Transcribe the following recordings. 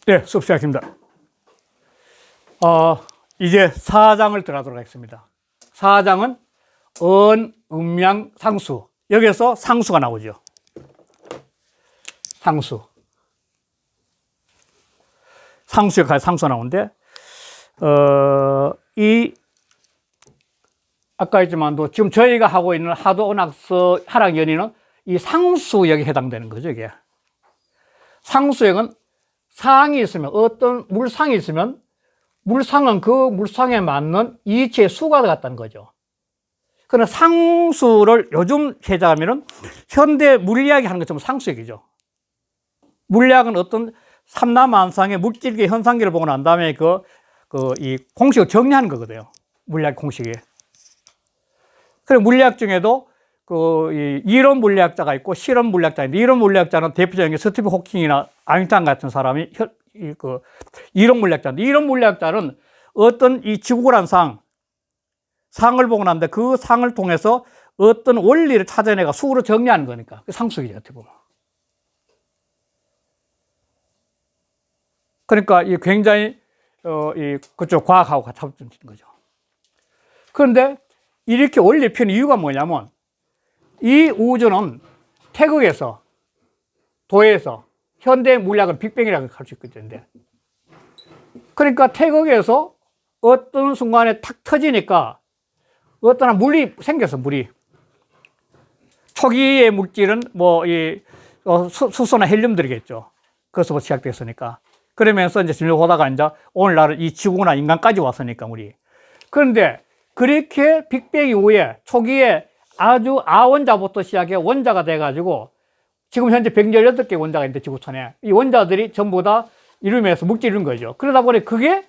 네, 수업 시작합니다. 이제 4장을 들어가도록 하겠습니다. 4장은 언, 음양, 상수. 여기에서 상수가 나오죠. 상수. 상수 역할 상수가 나오는데, 아까 했지만도 지금 저희가 하고 있는 하도은학서 하락연의는 이 상수역에 해당되는 거죠, 이게. 상수역은 상이 있으면, 어떤 물상이 있으면, 물상은 그 물상에 맞는 이치의 수가 같다는 거죠. 그러나 상수를 요즘 해자하면은 현대 물리학이 하는 것처럼 상수역이죠. 물리학은 어떤 삼라만상의 물질계 현상계를 보고 난 다음에 이 공식을 정리하는 거거든요. 물리학 공식이. 그리고 물리학 중에도 이 이론 물리학자가 있고 실험 물리학자인데, 이론 물리학자는 대표적인 게 스티븐 호킹이나 아인슈타인 같은 사람이 이론 물리학자인데, 이론 물리학자는 어떤 이 지구란 상을 보고 난데 그 상을 통해서 어떤 원리를 찾아내가 수로 정리하는 거니까 상수이죠, 어떻게 보면. 그러니까 이 굉장히 그쪽 과학하고 같이 합쳐지는 거죠. 그런데 이렇게 원리를 펴는 이유가 뭐냐면, 이 우주는 태극에서, 도에서, 현대 물리학은 빅뱅이라고 할 수 있거든요. 그러니까 태극에서 어떤 순간에 탁 터지니까 어떤 물이 생겼어, 물이. 초기의 물질은 수소나 헬륨들이겠죠. 그래서 시작됐으니까. 그러면서 이제 진료하다가 이제 오늘날은 이 지구나 인간까지 왔으니까, 우리. 그런데 그렇게 빅뱅 이후에 초기에 아주 아원자부터 시작해 원자가 돼가지고 지금 현재 118개 원자가 있는데, 지구촌에. 이 원자들이 전부 다 이루면서 물질을 이룬 거죠. 그러다 보니 그게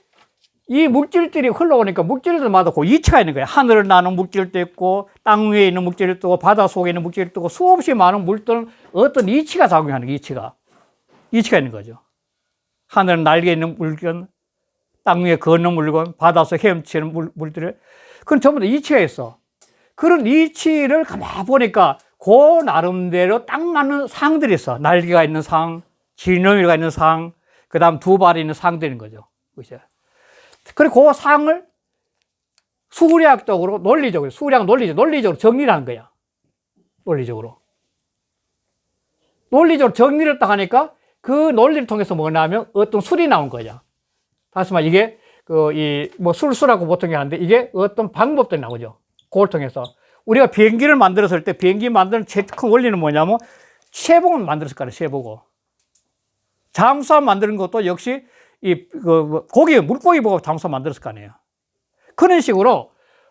이 물질들이 흘러오니까 물질들마다 그 이치가 있는 거예요. 하늘을 나는 물질도 있고, 땅 위에 있는 물질도 있고, 바다 속에 있는 물질도 있고, 수없이 많은 물들은 어떤 이치가 작용하는 거예요, 이치가 있는 거죠. 하늘은 날개 있는 물건, 땅 위에 걷는 물건, 바다 속에 헤엄치는 물들을. 그건 전부 다 이치가 있어. 그런 이치를 가만히 보니까 그 나름대로 딱 맞는 상들이 있어. 날개가 있는 상, 지느러미가 있는 상, 그 다음 두 발이 있는 상들인 거죠. 그죠? 그리고 그 상을 수리학적으로, 논리적으로 정리를 한 거야. 논리적으로 정리를 딱 하니까 그 논리를 통해서 뭐냐면 어떤 술이 나온 거야. 다시 말해, 이게 술수라고 보통 하는데, 이게 어떤 방법들이 나오죠. 그걸 통해서. 우리가 비행기를 만들었을 때, 비행기 만드는 제일 큰 원리는 뭐냐면, 쇠복을 만들었을 거예요, 쇠복을. 잠수함 만드는 것도 역시, 물고기 보고 잠수함 만들었을 거 아니에요. 그런 식으로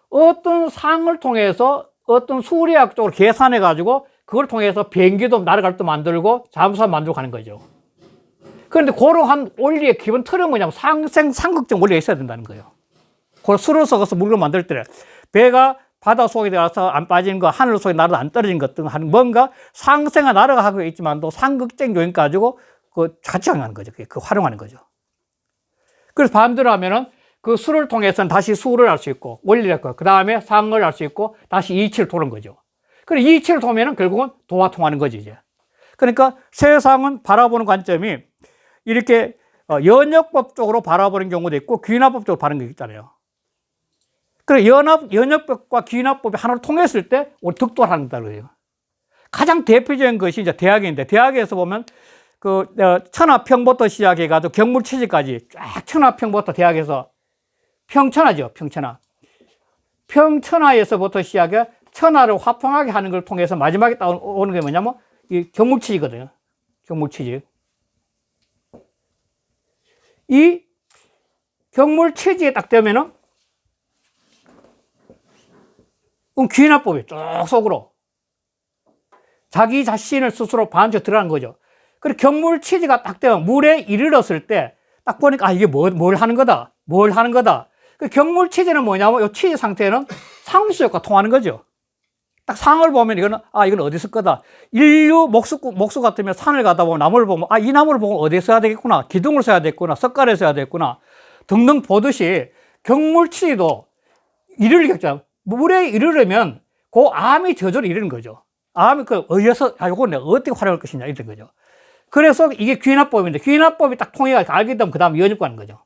어떤 상을 통해서 어떤 수리학적으로 계산해가지고, 그걸 통해서 비행기도 날아갈 때 만들고, 잠수함 만들고 가는 거죠. 그런데 그러한 원리의 기본 틀은 뭐냐면, 상극적 원리가 있어야 된다는 거예요. 그걸 수를 섞어서 물을 만들 때, 배가 바다 속에 들어가서 안 빠지는 거, 하늘 속에 날아도 안 떨어지는 것 등 하는 뭔가 상생아 날아가고 있지만도 상극적 요인 가지고 같이 하는 거죠. 활용하는 거죠. 그래서 반대로 하면은 그 수를 통해서는 다시 수를 알 수 있고, 원리를 할 거, 그 다음에 상을 알 수 있고, 다시 이치를 도는 거죠. 그리고 이치를 도면은 결국은 도와 통하는 거지, 이제. 그러니까 세상은 바라보는 관점이 이렇게 연역법적으로 바라보는 경우도 있고, 귀납법적으로 바라보는 게 있잖아요. 그리고 연역법과 귀납법이 하나로 통했을 때 우리 득도를 한다는 거예요. 가장 대표적인 것이 이제 대학인데, 대학에서 보면 천하평부터 시작해가지고 경물체제까지 쫙 천하평부터 대학에서 평천하죠, 평천하. 평천하에서부터 시작해 천하를 화평하게 하는 걸 통해서 마지막에 따오는 게 뭐냐면 이 경물체제거든요. 경물체제. 이 경물체제에 딱 되면은 귀납법이 쭉 속으로 자기 자신을 스스로 반쳐 들어가는 거죠. 그리고 경물치지가 딱 되면 물에 이르렀을 때 딱 보니까 이게 뭘 하는 거다. 그 경물치지는 뭐냐면 이 치지 상태는 상수역과 통하는 거죠. 딱 상을 보면 이건 어디 있을 거다. 인류 목수 같으면 산을 가다 보면 나무를 보면 이 나무를 보고 어디에 써야 되겠구나. 기둥을 써야 되겠구나. 석가래에 써야 되겠구나. 등등 보듯이 경물치지도 이르겠죠. 물에 이르려면 그 암이 저절로 이르는 거죠. 암이 어디서, 이거 내가 어떻게 활용할 것이냐, 이런 거죠. 그래서 이게 귀납법인데, 귀납법이 딱 통해가 알게 되면 그 다음 연입 가는 거죠.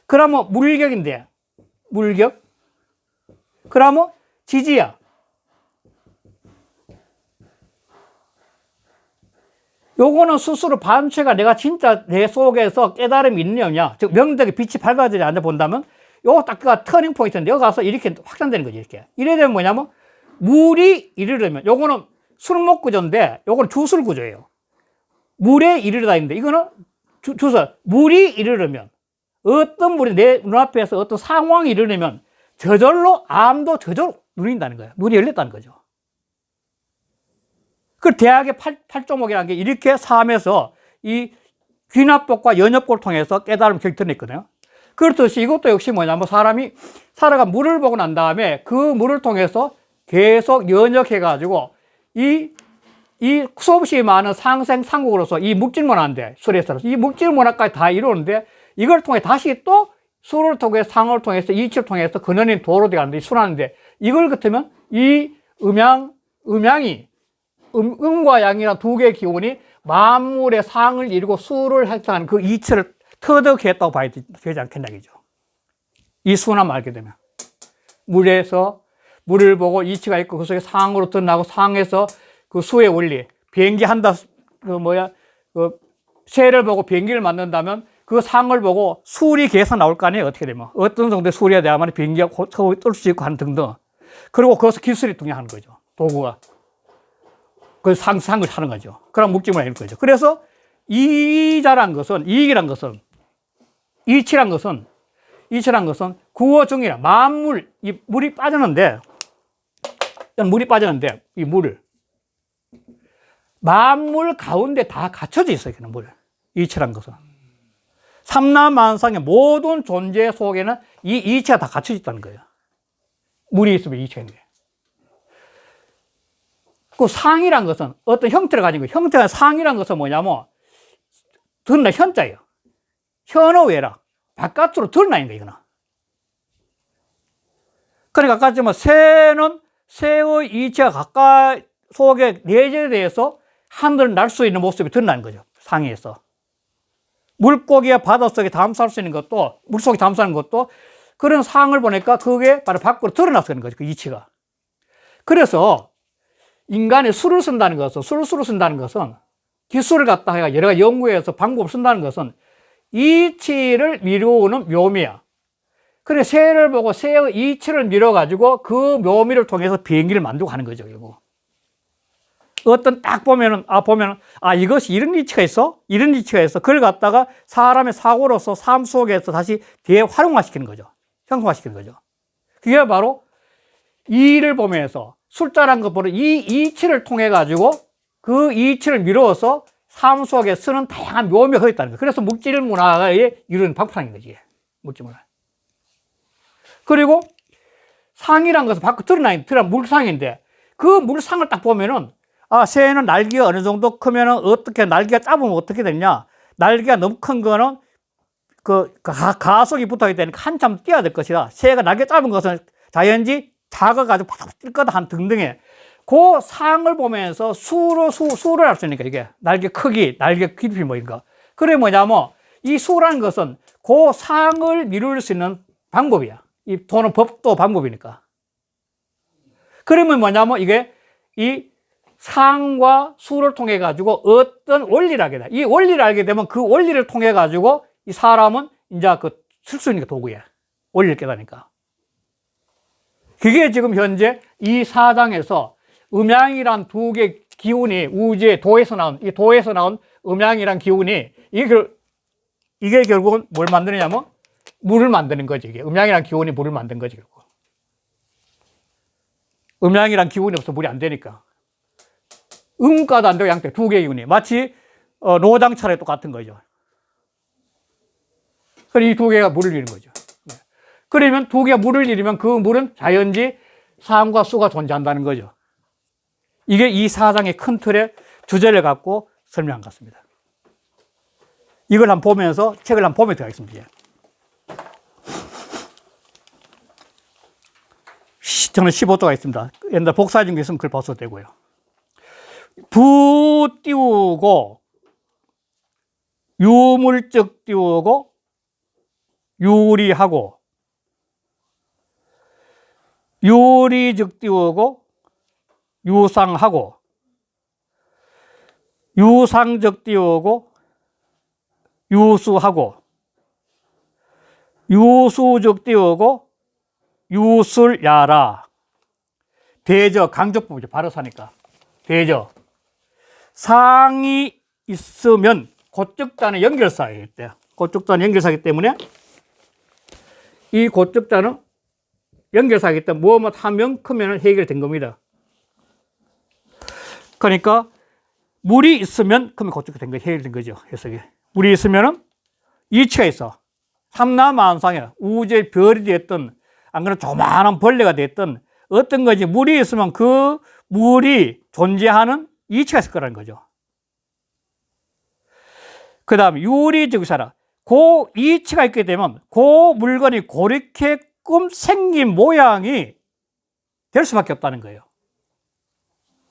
그러면 물격인데, 물격. 그러면 지지야. 요거는 스스로 반체가 내가 진짜 내 속에서 깨달음이 있느냐, 즉 명덕의 빛이 밝아지지 않아 본다면 요거 딱가 터닝 포인트인데, 여기 가서 이렇게 확산되는 거지. 이렇게 이래 되면 뭐냐면 물이 이르려면, 요거는 술목 구조인데 요거는 주술 구조예요. 물에 이르르다 있는데, 이거는 주술. 물이 이르려면, 어떤 물이 내 눈앞에서 어떤 상황이 이르려면 저절로 암도 저절로 누린다는 거예요. 눈이 열렸다는 거죠. 그 대학의 팔조목이라는 게 이렇게 삶에서 이 귀납법과 연협법을 통해서 깨달음을 격전했거든요. 그렇듯이 이것도 역시 뭐냐면, 사람이 살아가 물을 보고 난 다음에 그 물을 통해서 계속 연역해가지고 이 수없이 많은 상생상국으로서 이 묵질문화인데, 술에서 이 묵질문화까지 다 이루는데, 이걸 통해 다시 또 술을 통해 상을 통해서 이치를 통해서 근원인 도로 되가는데, 순환인데, 이걸 같으면 이 음양이 음과 양이란 두 개의 기운이 만물의 상을 이루고 수를 형성하는 그 이치를 터득했다고 봐야 되지 않겠냐, 이죠. 이 순환을 알게 되면. 물에서 물을 보고 이치가 있고, 그 속에 상으로 드러나고, 상에서 그 수의 원리, 비행기 한다, 새를 보고 비행기를 만든다면 그 상을 보고 술이 계속 나올 거 아니에요, 어떻게 되면. 어떤 정도의 술이어야 돼야만 비행기가 뜰 수 있고 하는 등등. 그리고 거기서 기술이 등장하는 거죠, 도구가. 그 상을 하는 거죠. 그럼 묵지문화 이런 거죠. 그래서 이자란 것은, 이익이란 것은, 이치란 것은 구어 중이라, 만물, 이 물이 빠졌는데, 이 물을 만물 가운데 다 갖춰져 있어요, 그냥 물. 이치란 것은. 삼라만상의 모든 존재 속에는 이 이치가 다 갖춰져 있다는 거예요. 물이 있으면 이치가 있는 거예요. 그 상이란 것은 어떤 형태를 가진 거예요. 형태가, 상이란 것은 뭐냐면 드러나 현자예요. 현어 외라. 바깥으로 드러나 있는 거예요, 이거는. 그러니까 아까 했지만 새는 새의 이치가 가까이 속에 내재돼서 하늘을 날 수 있는 모습이 드러나는 거죠, 상에서. 물고기가 바닷속에 담수할 수 있는 것도, 물속에 담수하는 것도 그런 상을 보니까 그게 바로 밖으로 드러나서 그런 거죠, 그 이치가. 그래서 인간이 술을 쓴다는 것은, 술수를 쓴다는 것은, 기술을 갖다가 여러 가지 연구해서 방법을 쓴다는 것은 이치를 미루는 묘미야. 그래, 새를 보고 새의 이치를 미뤄가지고 그 묘미를 통해서 비행기를 만들고 하는 거죠, 결국. 어떤 딱 보면은, 이것이 이런 이치가 있어? 이런 이치가 있어. 그걸 갖다가 사람의 사고로서 삶 속에서 다시 대활용화시키는 거죠. 형성화시키는 거죠. 그게 바로 이를 보면서, 숫자란 것보다 이 이치를 통해가지고 그 이치를 미루어서 삶 속에 쓰는 다양한 묘미가 있다는 거예요. 그래서 물질 문화의 이루는 방법인 거지, 물질 문화. 그리고 상이란 것은 밖으로 드러난 물상인데, 그 물상을 딱 보면은, 새는 날개가 어느 정도 크면은 어떻게, 날개가 짧으면 어떻게 되냐? 날개가 너무 큰 거는 가속이 붙어야 되니까 한참 뛰어야 될 것이다. 새가 날개 짧은 것은 자연지 작아가지고 팍팍 뛸 거다 한 등등의 그 상을 보면서 수를 할 수 있으니까, 이게 날개 크기, 날개 깊이 뭐 이런 거. 그래 뭐냐면 이 수라는 것은 그 상을 미룰 수 있는 방법이야. 이 도는 법도 방법이니까. 그러면 뭐냐면 이게 이 상과 수를 통해 가지고 어떤 원리를 알게 돼. 이 원리를 알게 되면 그 원리를 통해 가지고 이 사람은 이제 쓸 수 있는 게 도구야. 원리를 깨달으니까. 그게 지금 현재 이 사장에서 음양이란 두 개 기운이 우주의 도에서 나온 음양이란 기운이 이게 결국은 뭘 만드느냐면 물을 만드는 거지. 이게 음양이란 기운이 물을 만든 거지, 결국. 음양이란 기운이 없어 물이 안 되니까. 음가도 안 되고 양태 두 개의 기운이 마치 노장철에 똑같은 거죠. 그래서 이 두 개가 물을 이루는 거죠. 그러면 두 개가 물을 이루면 그 물은 자연지 상과 수가 존재한다는 거죠. 이게 이 사장의 큰 틀의 주제를 갖고 설명한 것 같습니다. 이걸 한번 보면서 책을 한번 보면 되겠습니다. 저는 15조가 있습니다. 옛날 복사진 게 있으면 그걸 벗어도 되고요. 부 띄우고 유물적 띄우고 유리하고, 유리적 띄우고 유상하고, 유상적 띄우고 유수하고, 유수적 띄우고 유술야라. 대저, 강조법이죠. 바로 사니까. 대저. 상이 있으면 고적자는 연결사이기 때문에, 고적자는 연결사이기 때문에, 이 고적자는 연결사이기 때문에 뭐뭐 하면 크면 해결된 겁니다. 그러니까 물이 있으면 그러면 고적자 된 거, 해결된 거죠. 해석이. 물이 있으면은 이치가 있어. 삼라만상에 우주의 별이 됐든 안 그러면 조만한 벌레가 됐든 어떤 거지, 물이 있으면 그 물이 존재하는 이치가 있을 거라는 거죠. 그 다음에 유리적사라. 그 이치가 있게 되면 그 물건이 그렇게끔 생긴 모양이 될 수밖에 없다는 거예요.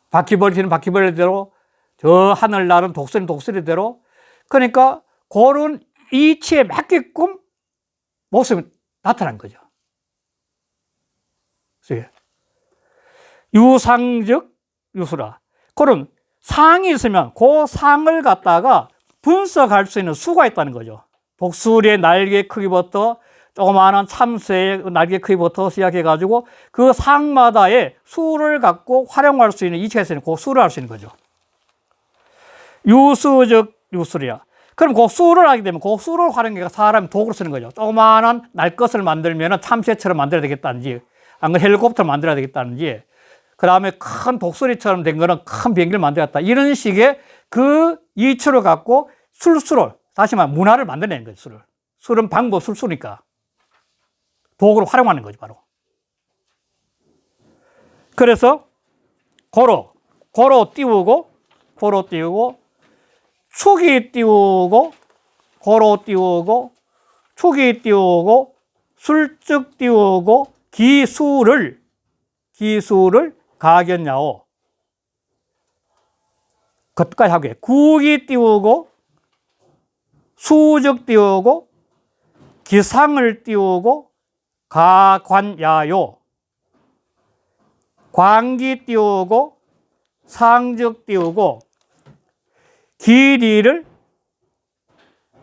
바퀴벌레는 바퀴벌레대로, 저 하늘 날은 독수리는 독수리대로, 그러니까 그런 이치에 맞게끔 모습이 나타난 거죠. 유상적 유수라. 그런 상이 있으면 그 상을 갖다가 분석할 수 있는 수가 있다는 거죠. 독수리의 날개 크기부터 조그마한 참새의 날개 크기부터 시작해가지고 그 상마다의 수를 갖고 활용할 수 있는, 이치가 있으면 그 수를 할 수 있는 거죠. 유수적 유술이야. 그럼 그 수를 하게 되면 그 수를 활용해서 사람이 도구로 쓰는 거죠. 조그마한 날 것을 만들면 참새처럼 만들어야 되겠다는지, 안 그러면 헬리콥터를 만들어야 되겠다는지, 그 다음에 큰 독수리처럼 된 거는 큰 비행기를 만들었다. 이런 식의 그 이치를 갖고 술수를, 다시 말하면 문화를 만들어내는 거죠. 술을. 술은 방법 술수니까 도구로 활용하는 거죠, 바로. 그래서 고로 띄우고, 고로 띄우고, 축이 띄우고, 고로 띄우고, 축이 띄우고, 술적 띄우고, 기수를 가견야오. 그것까지 하게. 국이 띄우고, 수적 띄우고, 기상을 띄우고, 가관야요. 광기 띄우고, 상적 띄우고, 길이를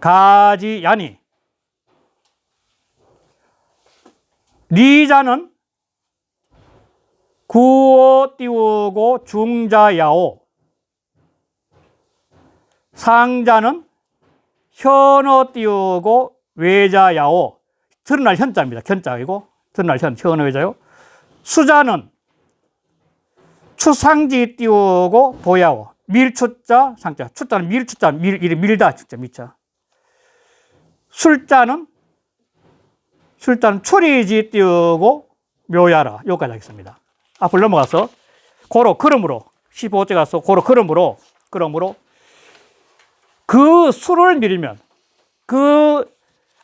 가지야니. 리자는 구어 띄우고 중자야오. 상자는 현어 띄우고 외자야오. 드러날 현자입니다. 현자이고 드러날 현어 외자요. 수자는 추상지 띄우고 도야오. 밀추자 상자. 추자는 밀추자, 밀다 진짜 미자. 술자는 추리지 띄우고 묘야라. 여기까지 하겠습니다. 앞으로 넘어가서 고로 그러므로 15째 가서 고로 그러므로 그 수를 밀면, 그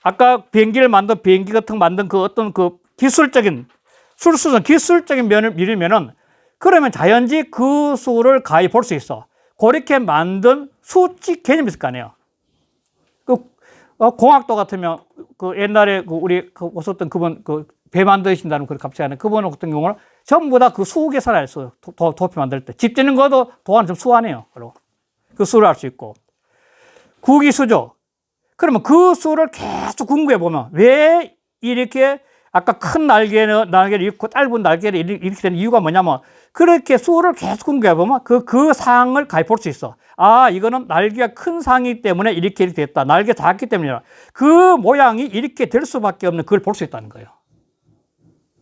아까 비행기를 만든 비행기 같은 거 만든 그 어떤 그 기술적인 술수는 기술적인 면을 밀면은, 그러면 자연지 그 수를 가히 볼 수 있어. 그렇게 만든 수치 개념이 있을 거 아니에요. 그 공학도 같으면 그 옛날에 그 우리 그 오셨던 그분, 그 배 만드신다는 그 갑자기 하는 그분 같은 경우는 전부 다 그 수 계산을 했어요. 도표 만들 때. 집 짓는 것도 도안 좀 수하네요. 그 수를 알 수 있고. 구기수죠. 그러면 그 수를 계속 궁금해 보면 왜 이렇게 아까 큰 날개를 잃고 짧은 날개를 이렇게 된 이유가 뭐냐면, 그렇게 수를 계속 궁금해 보면 그 상을 가히 볼 수 있어. 아, 이거는 날개가 큰 상이기 때문에 이렇게 됐다. 날개가 작기 때문이라. 그 모양이 이렇게 될 수밖에 없는 그걸 볼 수 있다는 거예요.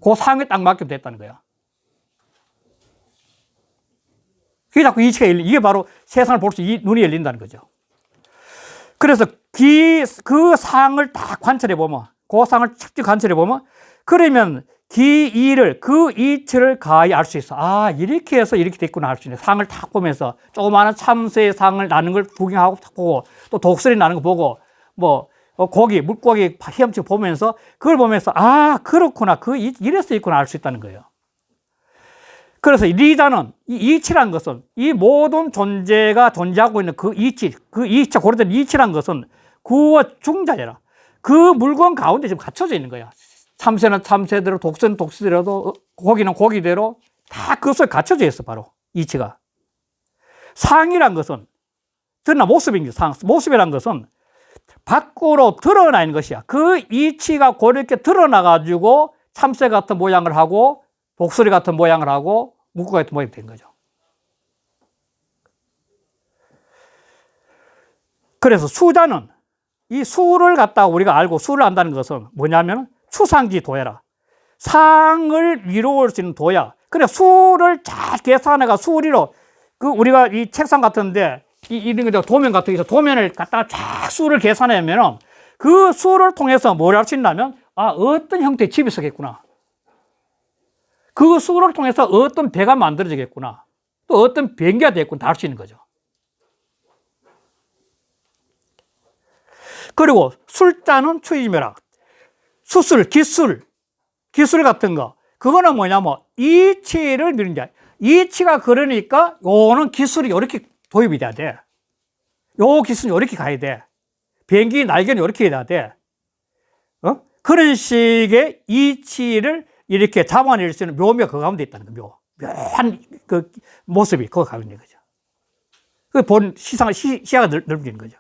그 상에 딱 맞게 됐다는 거예요. 그게 자꾸 이치가 열리, 이게 바로 세상을 볼 수, 눈이 열린다는 거죠. 그래서 그 상을 딱 관찰해 보면, 그 상을 직접 관찰해 보면, 그러면 기이를, 그 이치를 가히 알 수 있어. 아, 이렇게 해서 이렇게 됐구나 알 수 있네. 상을 딱 보면서 조그마한 참새의 상을 나는 걸 구경하고 딱 보고, 또 독수리 나는 거 보고, 뭐 고기, 물고기 헤엄치고 보면서, 그걸 보면서 아, 그렇구나, 이래서 있구나 알 수 있다는 거예요. 그래서 리자는 이 이치란 것은 이 모든 존재가 존재하고 있는 그 이치, 고려된 이치란 것은 구와 중자잖아. 그 물건 가운데 지금 갖춰져 있는 거야. 참새는 참새대로, 독새는 독새대로, 고기는 고기대로 다 그 속에 갖춰져 있어, 바로 이치가. 상이란 것은 드러나 모습인 게 모습이란 것은 밖으로 드러나 있는 것이야. 그 이치가 그렇게 드러나가지고 참새 같은 모양을 하고 독수리 같은 모양을 하고 물고 같은 모양이 된 거죠. 그래서 수자는 이 수를 갖다가 우리가 알고 수를 안다는 것은 뭐냐면 추상지 도야라. 상을 이루어 수 있는 도야. 그래 수를 잘 계산해가 수리로 그 우리가 이 책상 같은데 이런 거 도면 같은 게 도면을 갖다가 쫙 수를 계산하면 그 수를 통해서 뭘 할 수 있냐면 어떤 형태의 집이 서겠구나. 그 수를 통해서 어떤 배가 만들어지겠구나. 또 어떤 비행기가 되겠구나. 다 알 수 있는 거죠. 그리고 술자는 추이지매라. 수술, 기술 같은 거. 그거는 뭐냐면 이치를 미는 게 이치가 그러니까 요거는 기술이 이렇게 도입이 돼야 돼. 요 기술이 이렇게 가야 돼. 비행기 날개는 이렇게 해야 돼. 그런 식의 이치를 이렇게 잡아낼 수 있는 묘미가 그 가운데 있다는 거. 묘한 그 모습이 그거 가운데 있는 거죠. 그 본 시야가 넓어지는 거죠.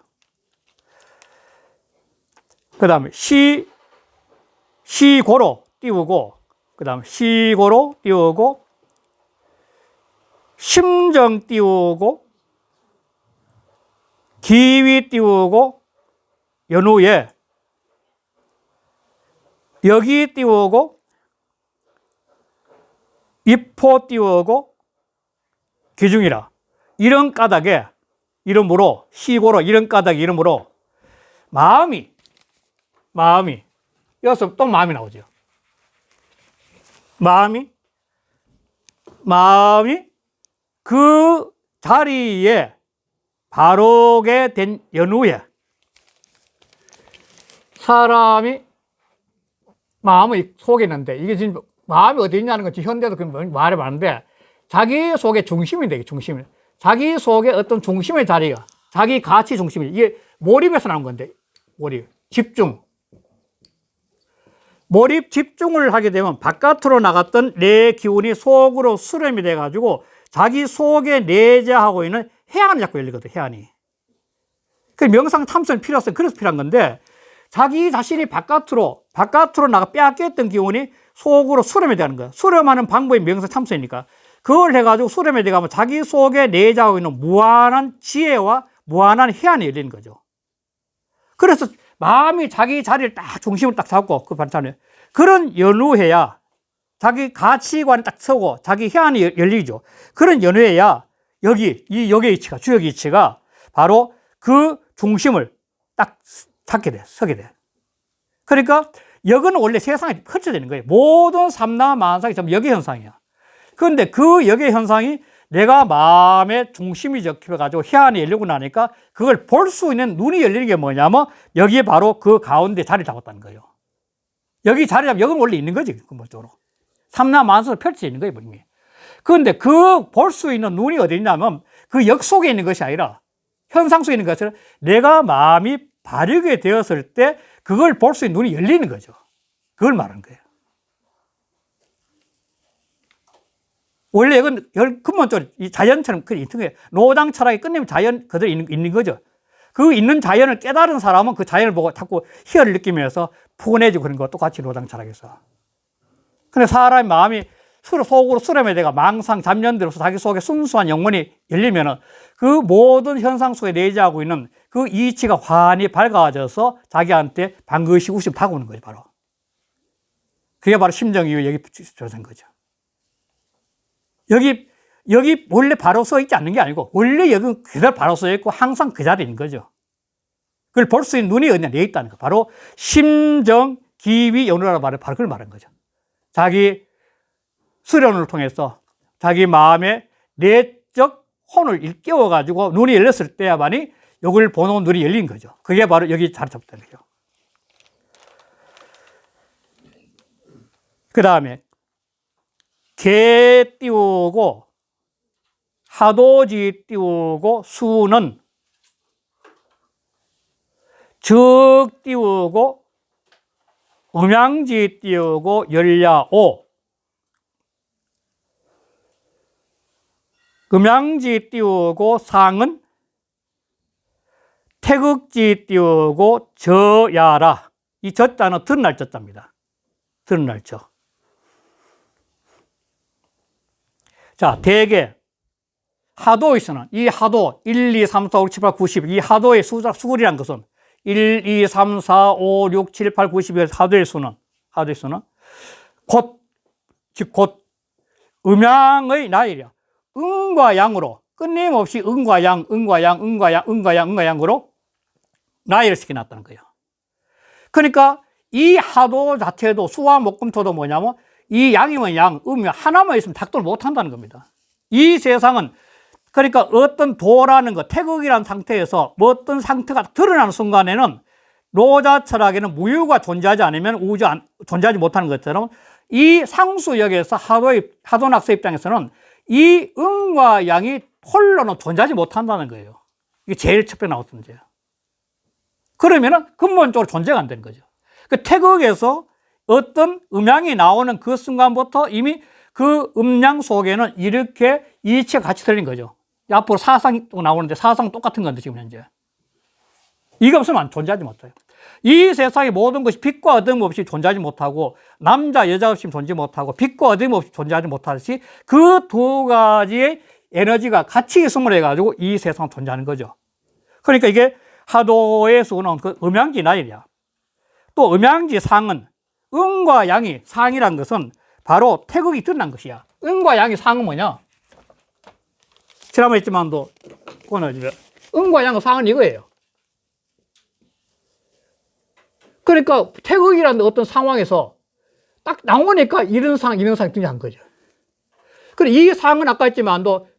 그 다음에 시고로 띄우고, 그 다음에 시고로 띄우고, 심정 띄우고, 기위 띄우고, 연후에, 여기 띄우고, 입포 띄우고, 기중이라. 이런 까닭에, 이름으로, 시고로, 이런 까닭 이름으로, 마음이, 여기서 또 마음이 나오죠. 마음이 그 자리에 바르게 된 연후에 사람이 마음이 속에 있는데 이게 지금 마음이 어디 있냐는 건 현대도 그 말이 많은데 자기 속의 중심이 되게 중심이 자기 속의 어떤 중심의 자리가 자기 가치 중심이 이게 몰입에서 나온 건데 몰입 집중을 하게 되면 바깥으로 나갔던 내 기운이 속으로 수렴이 돼가지고 자기 속에 내재하고 있는 해안이 자꾸 열리거든, 해안이. 그 명상 참선이 필요해서 그래서 필요한 건데 자기 자신이 바깥으로 나가 빼앗겼던 기운이 속으로 수렴이 되는 거야. 수렴하는 방법이 명상 참선이니까. 그걸 해가지고 수렴이 돼가면 자기 속에 내재하고 있는 무한한 지혜와 무한한 해안이 열리는 거죠. 그래서 마음이 자기 자리를 딱 중심을 딱 잡고 그 반찬에 그런 연후해야 자기 가치관이 딱 서고 자기 해안이 열리죠. 그런 연후해야 여기 이 역의 이치가 주역의 이치가 바로 그 중심을 딱 잡게 돼, 서게 돼. 그러니까 역은 원래 세상에 펼쳐지는 거예요. 모든 삼라 만상이 전부 역의 현상이야. 그런데 그 역의 현상이 내가 마음의 중심이 적혀가지고 해안이 열리고 나니까 그걸 볼 수 있는 눈이 열리는 게 뭐냐면 여기에 바로 그 가운데 자리 잡았다는 거예요. 여기 자리 잡으면 역은 원래 있는 거지, 근본적으로. 삼라만상으로 펼쳐져 있는 거예요, 분명히. 그런데 그 볼 수 있는 눈이 어디 있냐면 그 역 속에 있는 것이 아니라 현상 속에 있는 것이 아니라 내가 마음이 바르게 되었을 때 그걸 볼 수 있는 눈이 열리는 거죠. 그걸 말하는 거예요. 원래 이건 근본적으로 이 자연처럼 노장 철학이 끝내면 자연 그대로 있는 거죠. 그 있는 자연을 깨달은 사람은 그 자연을 보고 자꾸 희열을 느끼면서 푸근해지고 그런 거 똑같이 노장 철학에서. 근데 사람의 마음이 속으로 수렴에 대가 망상, 잡념들로서 자기 속에 순수한 영혼이 열리면은 그 모든 현상 속에 내재하고 있는 그 이치가 환히 밝아져서 자기한테 반드시 웃음 다가오는 거죠, 바로. 그게 바로 심정 이후에 여기 붙여진 거죠. 여기 원래 바로 서 있지 않는 게 아니고, 원래 여기 그대로 바로 서 있고 항상 그 자리에 있는 거죠. 그걸 볼 수 있는 눈이 어디냐, 내에 있다는 거. 바로 심정, 기위, 연후라고 말해, 바로 그걸 말하는 거죠. 자기 수련을 통해서 자기 마음의 내적 혼을 일깨워가지고 눈이 열렸을 때야만이 이걸 보는 눈이 열린 거죠. 그게 바로 여기 자리 잡았다는 거죠. 그 다음에 개 띄우고 하도지 띄우고 수는 적 띄우고 음양지 띄우고 열야오 음양지 띄우고 상은 태극지 띄우고 저야라. 이 저자는 드러날 저자입니다. 드러날 저. 자, 대개 하도에서는 이 하도 1, 2, 3, 4, 5, 6, 7, 8, 9, 10 이 하도의 수술이란 것은 1, 2, 3, 4, 5, 6, 7, 8, 9, 10의 하도의 수는 곧 음양의 나열이야. 음과 양으로 끊임없이 음과 양으로 나열을 시켜놨다는 거예요. 그러니까 이 하도 자체도 수와 목금토도 뭐냐면 이 양이면 양, 음이면 하나만 있으면 작동을 못한다는 겁니다. 이 세상은 그러니까 어떤 도라는 것, 태극이라는 상태에서 뭐 어떤 상태가 드러나는 순간에는 노자 철학에는 무유가 존재하지 않으면 존재하지 못하는 것처럼 이 상수역에서 하도낙서 입장에서는 이 음과 양이 홀로는 존재하지 못한다는 거예요. 이게 제일 첫 번째 나왔던 문제예요. 그러면은 근본적으로 존재가 안 되는 거죠. 그 태극에서 어떤 음양이 나오는 그 순간부터 이미 그 음양 속에는 이렇게 이치가 같이 들린 거죠. 앞으로 사상이 또 나오는데 사상 똑같은 건데 지금 현재. 이거 없으면 존재하지 못해요. 이 세상의 모든 것이 빛과 어둠 없이 존재하지 못하고 남자 여자 없이 존재 못하고 빛과 어둠 없이 존재하지 못하듯이 그 두 가지의 에너지가 같이 있음을 해가지고 이 세상은 존재하는 거죠. 그러니까 이게 하도의 수는 그 음양지 나열이야. 또 음양지 상은 음과 양이 상이란 것은 바로 태극이 드러난 것이야. 음과 양의 상은 뭐냐? 지난번에 했지만도 음과 양의 상은 이거예요. 그러니까 태극이라는 어떤 상황에서 딱 나오니까 이런 상이 등장한 거죠. 그리고 이 상은 아까 했지만도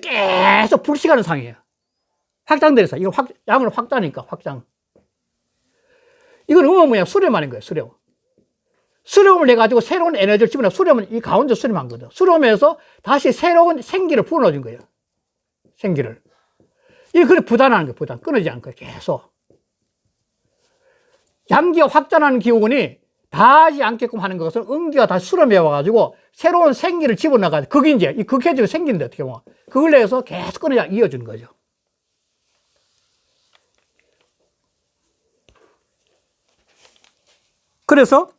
계속 불씨가는 상이에요. 확장돼서 이거 양으로 확장이니까 확장. 이건 음은 뭐냐? 수렴하는 거예요. 수렴. 수렴을 해가지고 새로운 에너지를 집어넣어. 수렴은 이 가운데 수렴한 거죠. 수렴해서 다시 새로운 생기를 불어넣어준 거예요. 생기를. 이게 그래 부단하는 거예요. 부단. 끊어지지 않고 계속. 양기가 확장하는 기운이 닿지 않게끔 하는 것은 음기가 다시 수렴해 와가지고 새로운 생기를 집어넣어가지고 그게 이제 이 극해지고 생기는데 어떻게 보면 그걸 내서 계속 끊어져 이어주는 거죠. 그래서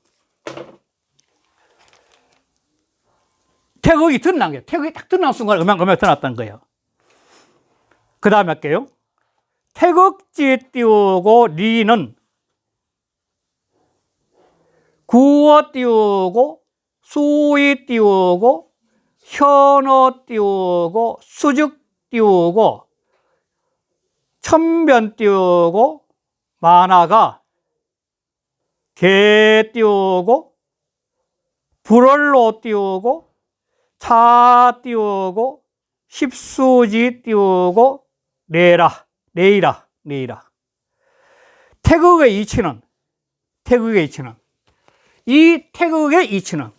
태극이 드러난 거예요. 태극이 딱 드러난 순간 음양 드러났다는 거예요. 그 다음에 할게요. 태극지 띄우고 리는 구어 띄우고 수의 띄우고 현어 띄우고 수즉 띄우고 천변 띄우고 만화가 개 띄우고 불월로 띄우고 차 띄우고 십수지 띄우고 내이라. 태극의 이치는 이 태극의 이치는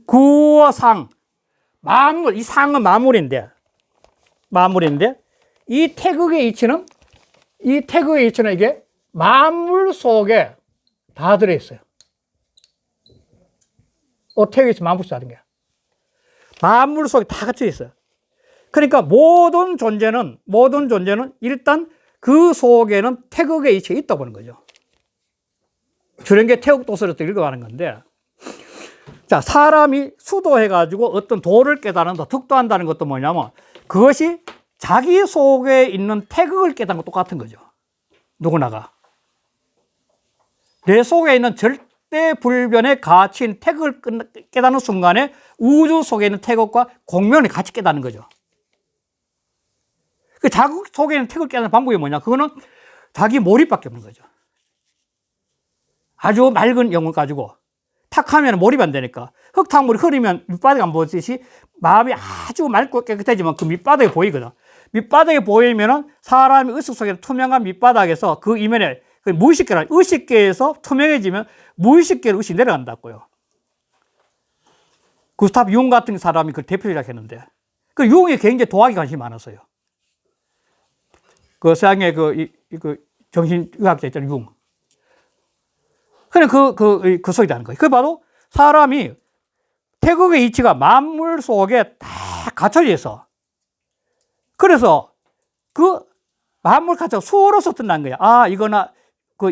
구어상 마물, 이 상은 마물인데 이 태극의 이치는 이게 만물 속에 다 들어있어요. 태극의 이치 만물 속에 하는 거야. 만물 속에 다 갇혀 있어요. 그러니까 모든 존재는 일단 그 속에는 태극의 이치가 있다고 보는 거죠. 저런 게 태극도서에서 읽어가는 건데, 자, 사람이 수도해가지고 어떤 도를 깨달은다, 득도한다는 것도 뭐냐면 그것이 자기 속에 있는 태극을 깨닫는 것과 똑같은 거죠. 누구나가. 내 속에 있는 절대 불변의 가치인 태극을 깨닫는 순간에 우주 속에 있는 태극과 공명을 같이 깨닫는 거죠. 그 자기 속에 있는 태극을 깨닫는 방법이 뭐냐? 그거는 자기 몰입밖에 없는 거죠. 아주 맑은 영을 가지고 탁 하면 몰입 안 되니까 흙탕물이 흐르면 밑바닥이 안 보이듯이 마음이 아주 맑고 깨끗해지면 그 밑바닥이 보이거든. 밑바닥이 보이면은 사람이 의식 속에 투명한 밑바닥에서 그 이면에 무의식계라, 의식계에서 투명해지면 무의식계로 의식이 내려간다고요. 구스타프 융 같은 사람이 그 대표적이라고 했는데, 그 융이 굉장히 도학에 관심이 많았어요. 그 서양의 그 정신의학자 있잖아요, 융. 그냥 그 소리도 하는 거예요. 그 바로 사람이 태극의 이치가 만물 속에 다 갖춰져 있어. 그래서 그 만물 가치가 수로서 드러난 거야. 아, 이거나,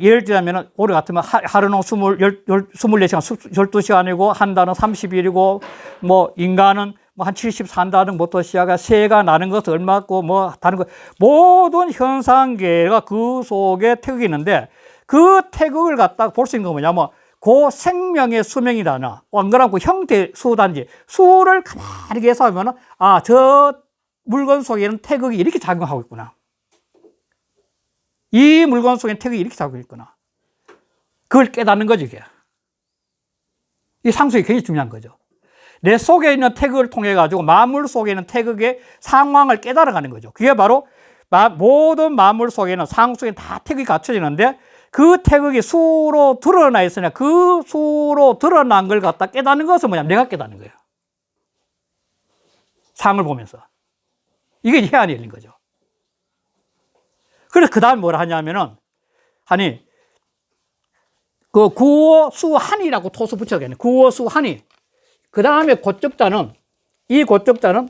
예를 들자면, 올해 같으면 하루는 24시간, 12시간이고, 한 달은 30일이고, 뭐, 인간은 뭐 한 70 산다는 것부터 시작해, 새가 나는 것은 얼마고, 뭐, 다른 거, 모든 현상계가 그 속에 태극이 있는데, 그 태극을 갖다가 볼 수 있는 건 뭐냐면, 그 생명의 수명이라나, 안 그러면 그 형태 수단지, 수를 가만히 계산하면, 아, 저 물건 속에는 태극이 이렇게 작용하고 있구나. 이 물건 속에 태극이 이렇게 작용하고 있구나. 그걸 깨닫는 거죠, 이게. 이 상식이 굉장히 중요한 거죠. 내 속에 있는 태극을 통해 가지고 만물 속에 있는 태극의 상황을 깨달아가는 거죠. 그게 바로 모든 만물 속에는 상황 속에 다 태극이 갖춰지는데 그 태극이 수로 드러나 있으냐, 그 수로 드러난 걸 갖다 깨닫는 것은 뭐냐, 내가 깨닫는 거예요. 상을 보면서. 이게 해안이 열린 거죠. 그래서 그 다음 뭐라 하냐면은, 그 구어 수한이라고 토수 붙여야겠네. 구어 수한이. 그 다음에 고적자는, 이 고적자는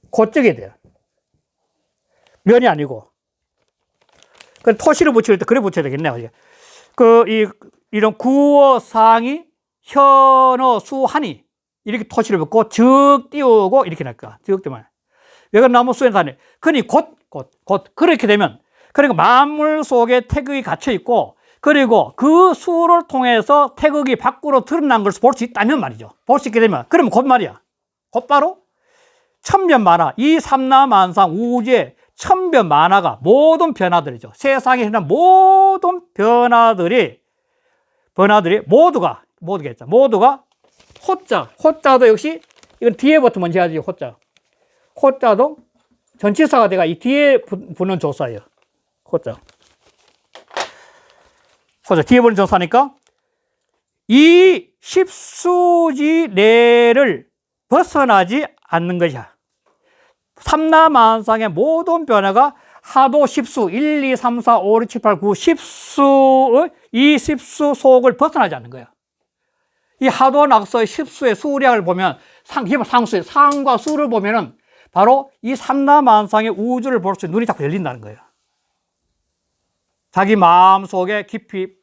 고적이 돼요. 면이 아니고. 그 토시를 붙일 때 그래 붙여야 되겠네요. 이런 구어 상이, 현어 수한이. 이렇게 토시를 붙고, 즉 띄우고, 이렇게 낼까. 즉 띄우면. 외관나무 수에 다니. 그러니 곧. 그렇게 되면, 그러니까 만물 속에 태극이 갇혀 있고, 그리고 그 수를 통해서 태극이 밖으로 드러난 것을 볼 수 있다면 말이죠. 볼 수 있게 되면. 그러면 곧 말이야. 곧바로 천변만화, 이 삼라만상 우주의 천변만화가 모든 변화들이죠. 세상에 일어난 모든 변화들이 모두가 호자도 역시, 이건 뒤에 붙으면 해야지, 호자도 전치사가 내가 이 뒤에 붙는 조사예요. 호자 뒤에 붙는 조사니까 이 십수지 내를 벗어나지 않는 것이야. 삼라만상의 모든 변화가 하도 십수 1, 2, 3, 4, 5, 6, 7, 8, 9 10수의 이 십수 속을 벗어나지 않는 거야. 이 하도 낙서의 십수의 수량을 보면 상수의 상과 수를 보면은 바로 이 삼라만상의 우주를 볼 수 있는 눈이 자꾸 열린다는 거예요. 자기 마음 속에 깊이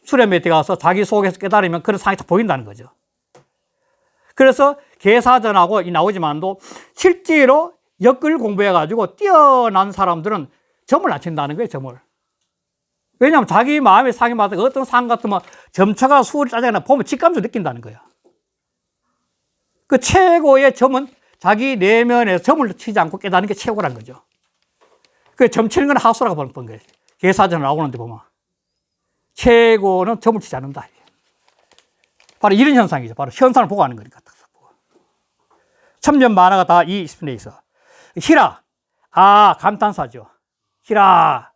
수렴에 들어가서 자기 속에서 깨달으면 그런 상이 다 보인다는 거죠. 그래서 계사전하고 나오지만도 실제로 역을 공부해가지고 뛰어난 사람들은 점을 안 친다는 거예요, 점을. 왜냐하면 자기 마음의 상에 맞아서 어떤 상 같으면 점차가 수를 짜증나 보면 직감적으로 느낀다는 거예요. 그 최고의 점은 자기 내면에서 점을 치지 않고 깨닫는 게 최고라는 거죠. 그 점 치는 건 하수라고 보는 거예요. 계사전 나오는데 보면. 최고는 점을 치지 않는다. 바로 이런 현상이죠. 바로 현상을 보고 하는 거니까. 천변 만화가 다 이 스푼에 있어. 히라. 아, 감탄사죠. 히라.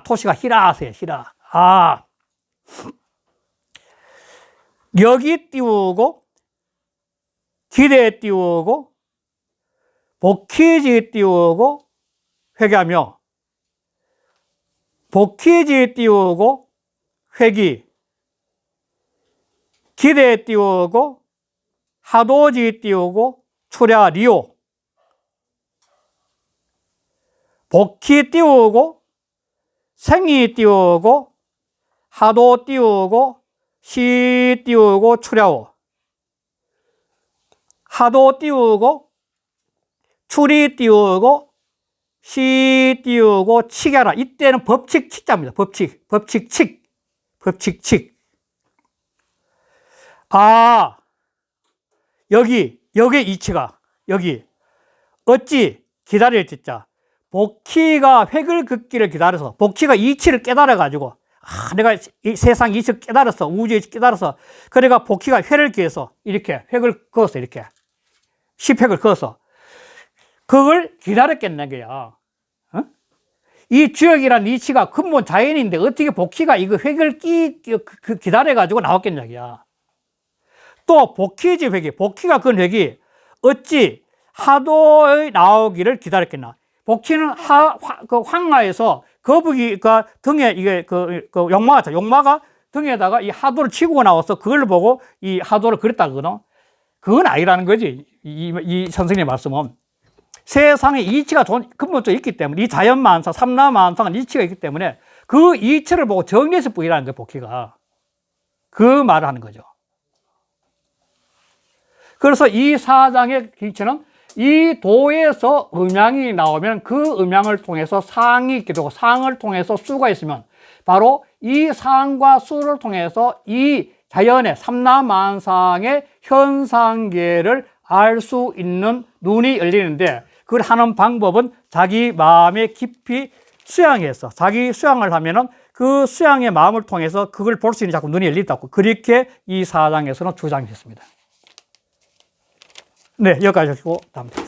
토시가 히라 하세요. 히라. 아. 여기 띄우고, 기대에 띄우고, 복희지에 띄우고, 회개하며, 복희지에 띄우고, 회기, 기대에 띄우고, 하도지에 띄우고, 출야, 리오, 복희 띄우고, 생이 띄우고, 하도 띄우고, 시 띄우고, 출야오, 하도 띄우고, 출이 띄우고, 시 띄우고, 칙하라. 이때는 법칙 칙자입니다. 법칙 칙. 아, 여기 이치가, 여기. 어찌 기다릴 찌자. 복희가 획을 긋기를 기다려서, 복희가 이치를 깨달아가지고, 아, 내가 이 세상 이치를 깨달았어. 우주의 이치를 깨달아서. 그러니까 복희가 회를 기해서, 이렇게, 획을 그었어, 이렇게. 10획을 그어서. 그걸 기다렸겠는 거야. 어? 이 주역이라는 이치가 근본 자연인데 어떻게 복희가 이거 획을 기다려가지고 나왔겠냐기야. 또 복희지 획이, 복희가 그 획이 어찌 하도의 나오기를 기다렸겠나. 복희는 그 황하에서 거북이가 등에 이게 용마가 등에다가 이 하도를 치고 나와서 그걸 보고 이 하도를 그렸다거든. 그건 아니라는 거지. 이 선생님의 말씀은. 세상에 이치가 근본적으로 있기 때문에, 이 자연만상, 삼라만상은 이치가 있기 때문에 그 이치를 보고 정리해서 뿌리라는 거예요, 복희가. 그 말을 하는 거죠. 그래서 이 사장의 기체는 이 도에서 음양이 나오면 그 음양을 통해서 상이 있게 되고 상을 통해서 수가 있으면 바로 이 상과 수를 통해서 이 자연의 삼라만상의 현상계를 알 수 있는 눈이 열리는데 그걸 하는 방법은 자기 마음에 깊이 수양해서 자기 수양을 하면은 그 수양의 마음을 통해서 그걸 볼 수 있는 자꾸 눈이 열린다고 그렇게 이 사장에서는 주장했습니다. 네, 여기까지 하시고 다음 주에.